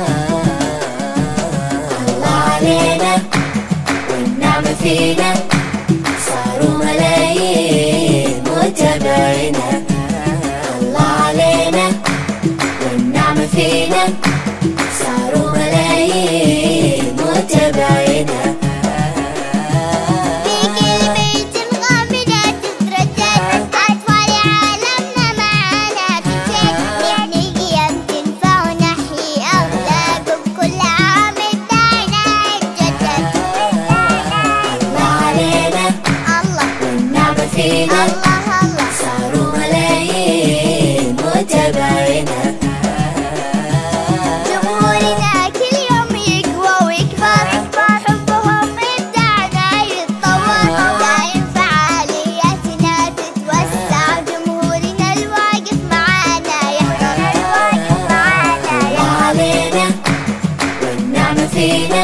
الله علينا والنعمة فينا، صاروا ملايين متابعينا. الله علينا والنعمة فينا، صاروا ملايين متابعينا. صاروا ملايين متابعينا. جمهورنا كل يوم يقوى ويكبر، حبهم مبدعنا يتطور، دايم فعالياتنا تتوسع. جمهورنا الواقف معانا يحضر، الله علينا والنعمة فينا.